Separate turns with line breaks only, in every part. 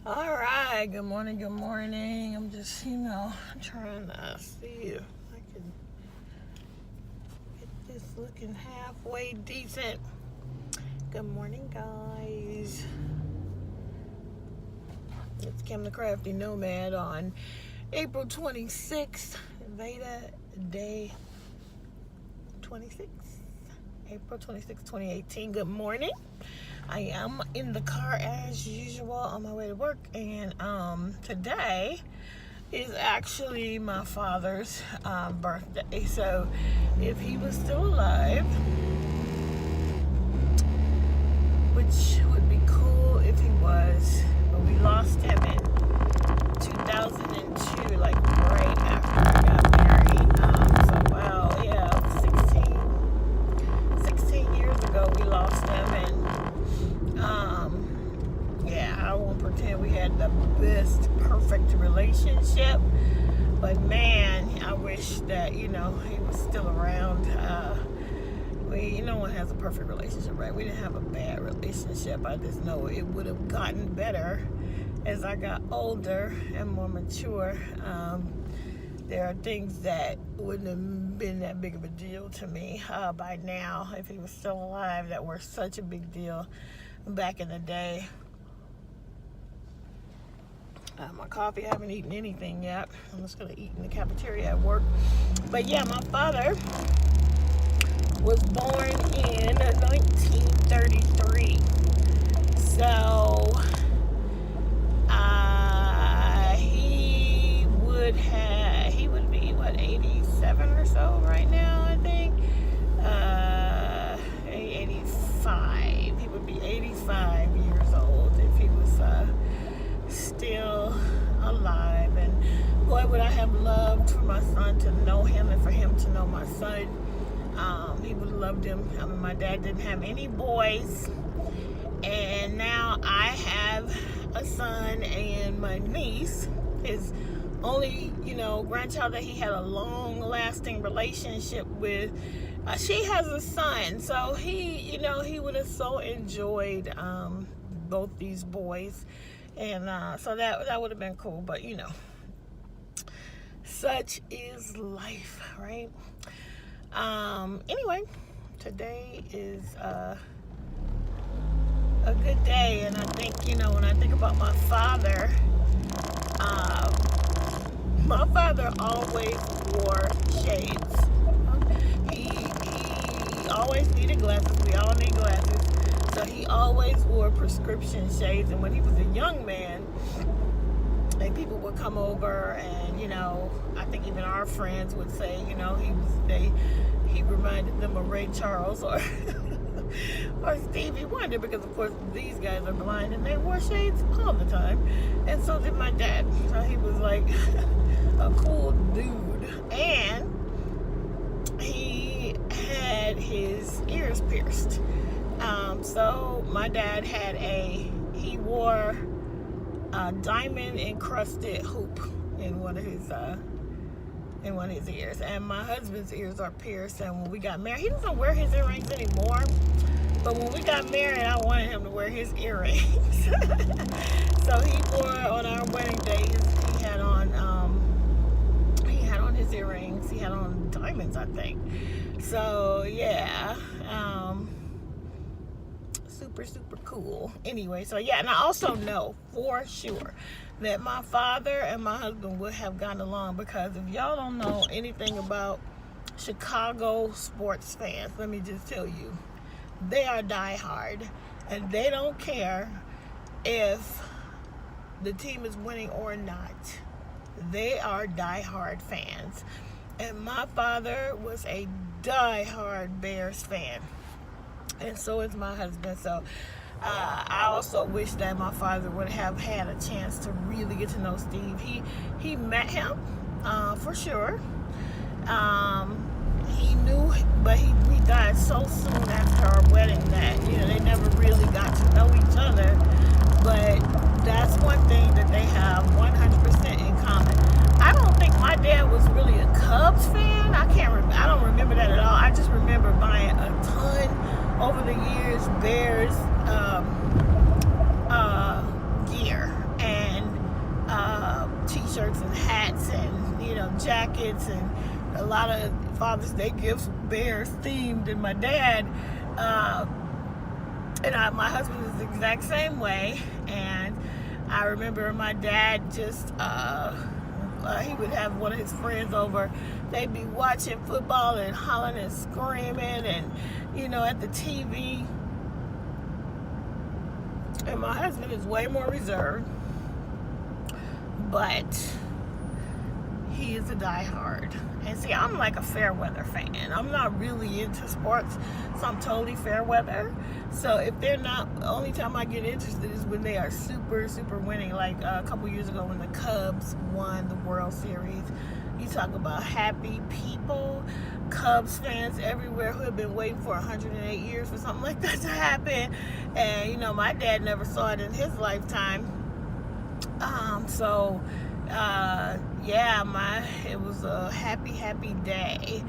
All right, good morning, good morning. I'm just, trying to see if I can get this looking halfway decent. Good morning, guys. It's Kim the Crafty Nomad on April 26th, Veda Day 26th, April 26th, 2018. Good morning. I am in the car as usual on my way to work, and today is actually my father's birthday. So if he was still alive, which would be cool if he was, but we lost him in 2002, like right after I got married. So wow, yeah, 16 years ago we lost him, and I won't pretend we had the best, perfect relationship, but man, I wish that, he was still around. No one has a perfect relationship, right? We didn't have a bad relationship. I just know it would have gotten better as I got older and more mature. There are things that wouldn't have been that big of a deal to me by now if he was still alive, that were such a big deal back in the day. My coffee, I haven't eaten anything yet. I'm just going to eat in the cafeteria at work. But yeah, my father was born in 1933. So he would be, 87 or so right now, I think. 85. He would be 85 years old if he was still alive. And boy, would I have loved for my son to know him and for him to know my son. He would have loved him. I mean, my dad didn't have any boys, and now I have a son and my niece, his only, grandchild that he had a long-lasting relationship with. She has a son, so he would have so enjoyed both these boys, and so that would have been cool. But such is life, right? Anyway, today is a good day, and I think, when I think about my father always wore shades. He always needed glasses. We all need glasses. So he always wore prescription shades, and when he was a young man, like, people would come over, and I think even our friends would say, he reminded them of Ray Charles or Stevie Wonder, because of course these guys are blind and they wore shades all the time, and so did my dad. So he was like a cool dude, and he had his ears pierced. So my dad he wore a diamond encrusted hoop in one of his ears, and my husband's ears are pierced. And when we got married, he doesn't wear his earrings anymore, but when we got married, I wanted him to wear his earrings. So he wore, on our wedding day, he had on his earrings. He had on diamonds, I think. So yeah, super cool. Anyway, so yeah, and I also know for sure that my father and my husband would have gotten along, because if y'all don't know anything about Chicago sports fans, let me just tell you, they are diehard, and they don't care if the team is winning or not. They are diehard fans, and my father was a diehard Bears fan, and so is my husband. So I also wish that my father would have had a chance to really get to know Steve. He met him for sure. He knew, but he died so soon after our wedding that they never really got to know each other. But that's one thing that they have 100% in common. I don't think my dad was really a Cubs fan. I don't remember that at all. I just remember buying a ton over the years Bears gear, and jackets and a lot of Father's Day gifts Bears themed. And my dad my husband is the exact same way. And I remember my dad just he would have one of his friends over. They'd be watching football and hollering and screaming and, at the TV. And my husband is way more reserved, but he is a diehard. And see, I'm like a fair weather fan. I'm not really into sports, so I'm totally fair weather. So if they're not, the only time I get interested is when they are super, super winning. Like a couple years ago when the Cubs won the World Series. You talk about happy people, Cubs fans everywhere who have been waiting for 108 years for something like that to happen. And, my dad never saw it in his lifetime. It was a happy, happy day.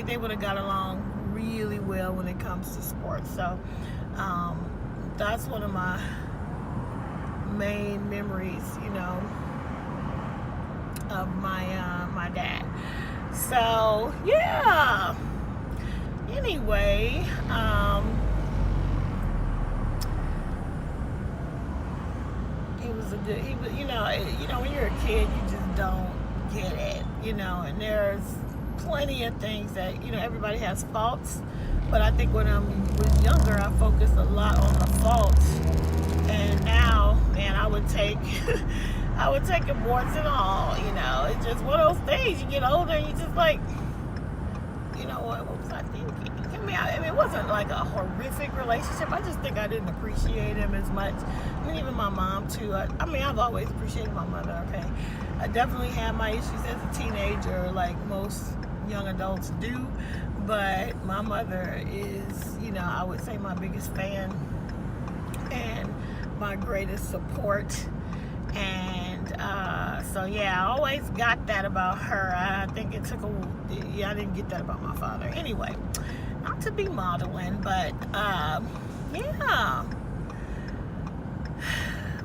They would have got along really well when it comes to sports. So, that's one of my main memories, of my dad. So, yeah. Anyway, when you're a kid, you just don't get it, and there's plenty of things that, everybody has faults, but I think when I was younger, I focused a lot on the faults, and now, man, I would take it warts and all, it's just one of those things. You get older and you just like, what was I thinking? It wasn't like a horrific relationship. I just think I didn't appreciate him as much. Even my mom too. I've always appreciated my mother, okay? I definitely had my issues as a teenager, like most young adults do. But my mother is, I would say my biggest fan and my greatest support. And I always got that about her. I think it took I didn't get that about my father. Anyway, not to be modeling, but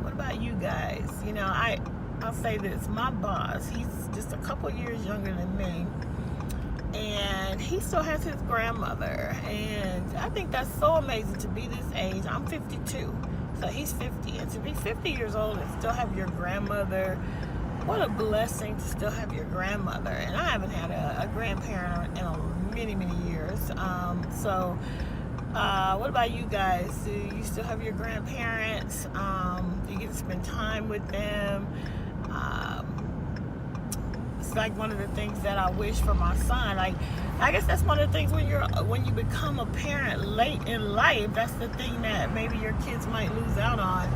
what about you guys? I'll say this, my boss, he's just a couple years younger than me, and he still has his grandmother, and I think that's so amazing to be this age. I'm 52, so he's 50, and to be 50 years old and still have your grandmother, what a blessing to still have your grandmother. And I haven't had a grandparent in many, many years. What about you guys? Do you still have your grandparents? Do you get to spend time with them? It's like one of the things that I wish for my son. Like, I guess that's one of the things when you become a parent late in life, that's the thing that maybe your kids might lose out on,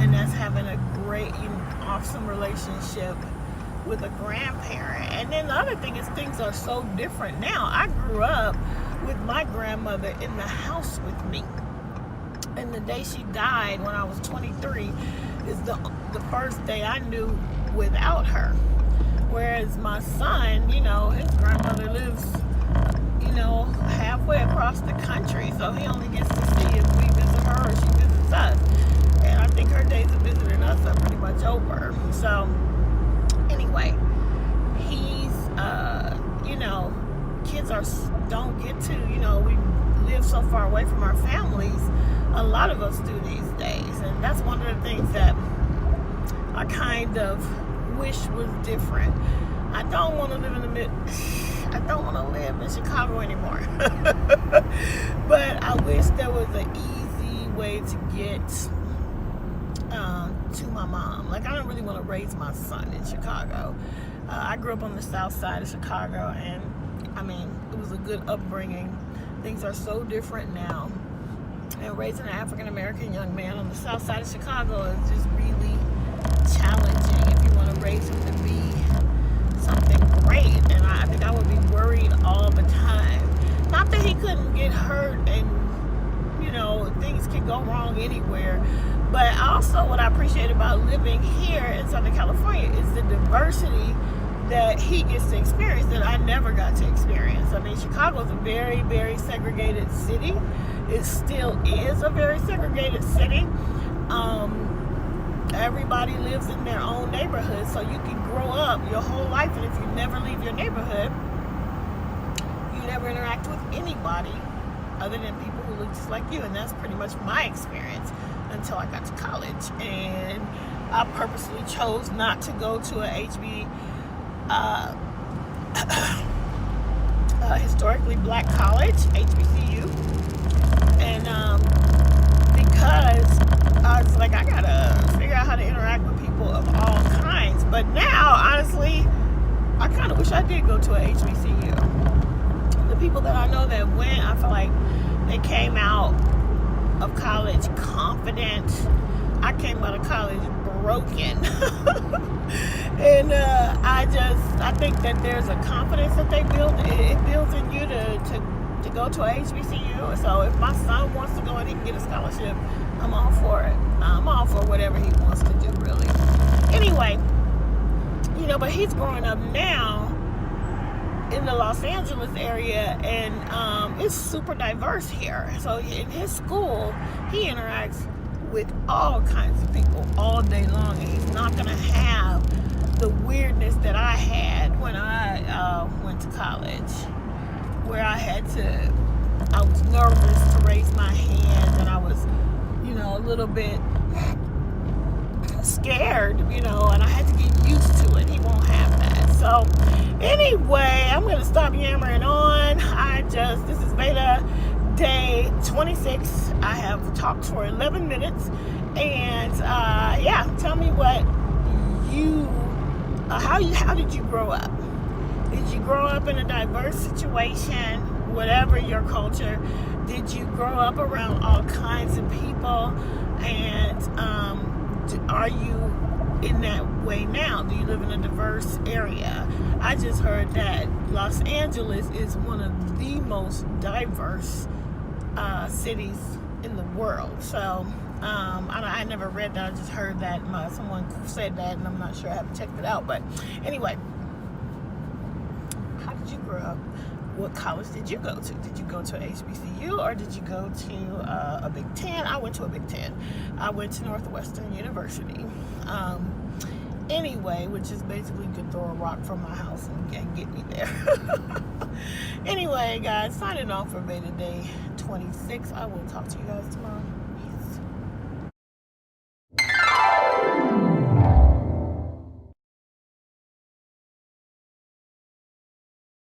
and that's having a great, awesome relationship with a grandparent. And then the other thing is, things are so different now. I grew up with my grandmother in the house with me, and the day she died when I was 23 is the first day I knew without her. Whereas my son, his grandmother lives, halfway across the country, so he only gets to see if we visit her or she visits us. And I think her days of visiting us are pretty much over. So anyway, he's kids don't get to, we live so far away from our families. A lot of us do these days, and that's one of the things that I kind of wish was different. I don't want to live in Chicago anymore. But I wish there was an easy way to get to my mom. Like, I don't really want to raise my son in Chicago. I grew up on the south side of Chicago, and it was a good upbringing. Things are so different now. And raising an African American young man on the south side of Chicago is just really challenging if you want to raise him to be something great. And I think I would be worried all the time. Not that he couldn't get hurt and things can go wrong anywhere, but also what I appreciate about living here in Southern California is the diversity that he gets to experience that I never got to experience. Chicago is a very, very segregated city. It still is a very segregated city. everybody lives in their own neighborhood, so you can grow up your whole life, and if you never leave your neighborhood, you never interact with anybody other than people who look just like you. And that's pretty much my experience until I got to college, and I purposely chose not to go to a historically black college, HBCU, and because I was like, I gotta figure out how to interact with people of all kinds. But now, honestly, I kind of wish I did go to a HBCU. The people that I know that went, I feel like they came out of college confident. I came out of college broken. And I think that there's a confidence that they build. It builds in you to go to a HBCU. So if my son wants to go and he can get a scholarship, I'm all for it. I'm all for whatever he wants to do, really. Anyway, but he's growing up now in the Los Angeles area, and it's super diverse here. So in his school, he interacts with all kinds of people all day long, and he's not going to have the weirdness that I had when I went to college, where I was nervous to raise my hand, and I was, a little bit scared, and I had to get used to it. He won't have that. So anyway, I'm going to stop yammering on. This is Veda day 26. I have talked for 11 minutes, and tell me what how did you grow up? Did you grow up in a diverse situation, whatever your culture? Did you grow up around all kinds of people? And are you in that way now? Do you live in a diverse area? I just heard that Los Angeles is one of the most diverse cities in the world. So I never read that. I just heard that someone said that, and I'm not sure. I haven't checked it out. But anyway, how did you grow up? What college did you go to? Did you go to a HBCU, or did you go to a Big Ten? I went to a Big Ten. I went to Northwestern University. Anyway, which is basically you could throw a rock from my house and get me there. Anyway, guys, signing off for Veda Day 26. I will talk to you guys tomorrow.